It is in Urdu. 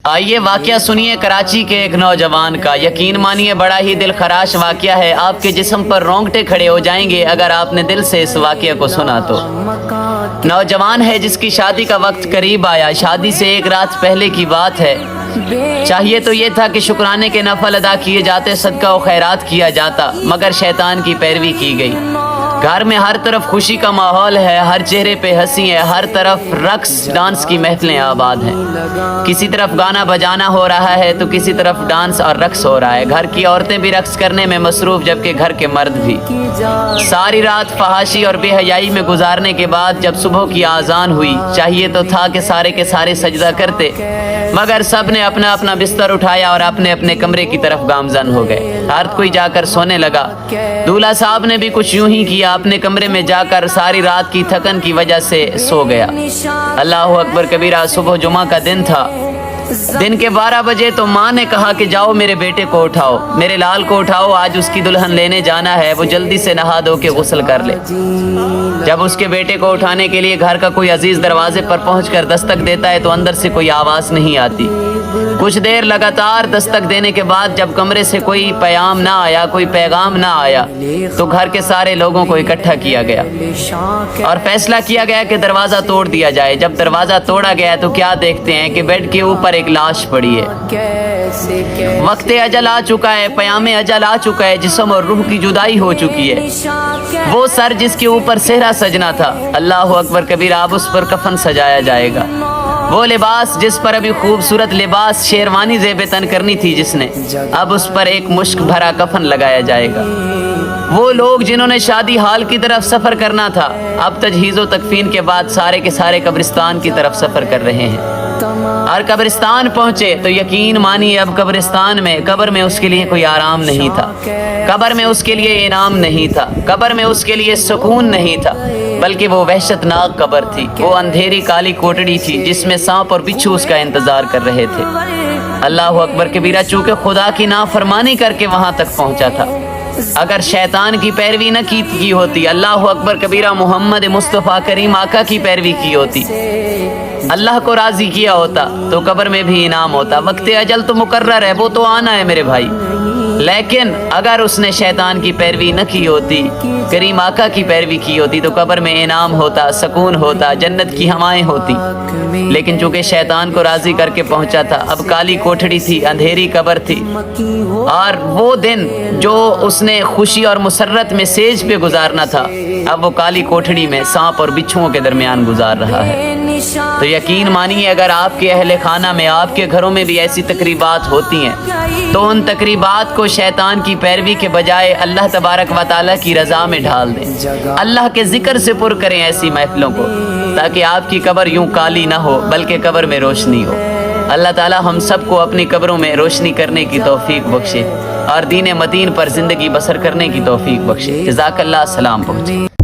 آئیے واقعہ سنیے کراچی کے ایک نوجوان کا۔ یقین مانیے بڑا ہی دل خراش واقعہ ہے، آپ کے جسم پر رونگٹے کھڑے ہو جائیں گے اگر آپ نے دل سے اس واقعہ کو سنا تو۔ نوجوان ہے جس کی شادی کا وقت قریب آیا، شادی سے ایک رات پہلے کی بات ہے۔ چاہیے تو یہ تھا کہ شکرانے کے نفل ادا کیے جاتے، صدقہ و خیرات کیا جاتا، مگر شیطان کی پیروی کی گئی۔ گھر میں ہر طرف خوشی کا ماحول ہے، ہر چہرے پہ ہنسی ہے، ہر طرف رقص ڈانس کی محفلیں آباد ہیں۔ کسی طرف گانا بجانا ہو رہا ہے تو کسی طرف ڈانس اور رقص ہو رہا ہے۔ گھر کی عورتیں بھی رقص کرنے میں مصروف، جبکہ گھر کے مرد بھی۔ ساری رات فحاشی اور بے حیائی میں گزارنے کے بعد جب صبح کی آذان ہوئی، چاہیے تو تھا کہ سارے کے سارے سجدہ کرتے، مگر سب نے اپنا اپنا بستر اٹھایا اور اپنے اپنے کمرے کی طرف گامزن ہو گئے۔ ہر کوئی جا کر سونے لگا۔ دولہا صاحب نے بھی کچھ یوں ہی کیا، اپنے کمرے میں جا کر ساری رات کی تھکن کی وجہ سے سو گیا۔ اللہ اکبر کبیرہ، صبح جمعہ کا دن تھا۔ دن کے 12 بجے تو ماں نے کہا کہ جاؤ میرے بیٹے کو اٹھاؤ، میرے لال کو اٹھاؤ، آج اس کی دلہن لینے جانا ہے، وہ جلدی سے نہا دھو کے غسل کر لے۔ جب اس کے بیٹے کو اٹھانے کے لیے گھر کا کوئی عزیز دروازے پر پہنچ کر دستک دیتا ہے تو اندر سے کوئی آواز نہیں آتی۔ کچھ دیر لگاتار دستک دینے کے بعد جب کمرے سے کوئی پیام نہ آیا، کوئی پیغام نہ آیا، تو گھر کے سارے لوگوں کو اکٹھا کیا گیا اور فیصلہ کیا گیا کہ دروازہ توڑ دیا جائے۔ جب دروازہ توڑا گیا تو کیا دیکھتے ہیں کہ بیڈ کے اوپر ایک لاش پڑی ہے۔ وقت اجل آ چکا ہے، پیام اجل آ چکا ہے، جسم اور روح کی جدائی ہو چکی ہے۔ وہ سر جس کے اوپر صحرا سجنا تھا، اللہ اکبر کبیرہ، اب اس پر کفن سجایا جائے گا۔ وہ لباس جس پر ابھی خوبصورت لباس شیروانی زیب تن کرنی تھی جس نے، اب اس پر ایک مشک بھرا کفن لگایا جائے گا۔ وہ لوگ جنہوں نے شادی ہال کی طرف سفر کرنا تھا، اب تجہیز و تکفین کے بعد سارے کے سارے قبرستان کی طرف سفر کر رہے ہیں۔ اور قبرستان پہنچے تو یقین مانیے اب قبرستان میں، قبر میں اس کے لیے کوئی آرام نہیں تھا، قبر میں اس کے لیے انعام نہیں تھا، قبر میں اس کے لیے سکون نہیں تھا، بلکہ وہ وحشت ناک قبر تھی۔ وہ اندھیری کالی کوٹڑی تھی جس میں سانپ اور بچھو اس کا انتظار کر رہے تھے۔ اللہ اکبر کبیرہ، چونکہ خدا کی نافرمانی کر کے وہاں تک پہنچا تھا، اگر شیطان کی پیروی نہ کی ہوتی، اللہ اکبر کبیرہ، محمد مصطفیٰ کریم آقا کی پیروی کی ہوتی، اللہ کو راضی کیا ہوتا، تو قبر میں بھی انعام ہوتا۔ وقت اجل تو مقرر ہے، وہ تو آنا ہے میرے بھائی، لیکن اگر اس نے شیطان کی پیروی نہ کی ہوتی، کریم آقا کی پیروی کی ہوتی، تو قبر میں انعام ہوتا، سکون ہوتا، جنت کی ہوائیں ہوتی۔ لیکن چونکہ شیطان کو راضی کر کے پہنچا تھا، اب کالی کوٹھڑی تھی، اندھیری قبر تھی، اور وہ دن جو اس نے خوشی اور مسرت میں سیج پہ گزارنا تھا، اب وہ کالی کوٹھڑی میں سانپ اور بچھوؤں کے درمیان گزار رہا ہے۔ تو یقین مانیے اگر آپ کے اہل خانہ میں، آپ کے گھروں میں بھی ایسی تقریبات ہوتی ہیں تو ان تقریبات کو شیطان کی پیروی کے بجائے اللہ تبارک و تعالیٰ کی رضا میں ڈھال دیں، اللہ کے ذکر سے پر کریں ایسی محفلوں کو، تاکہ آپ کی قبر یوں کالی نہ ہو بلکہ قبر میں روشنی ہو۔ اللہ تعالیٰ ہم سب کو اپنی قبروں میں روشنی کرنے کی توفیق بخشے اور دین متین پر زندگی بسر کرنے کی توفیق بخشے۔ جزاک اللہ، سلام پہنچے۔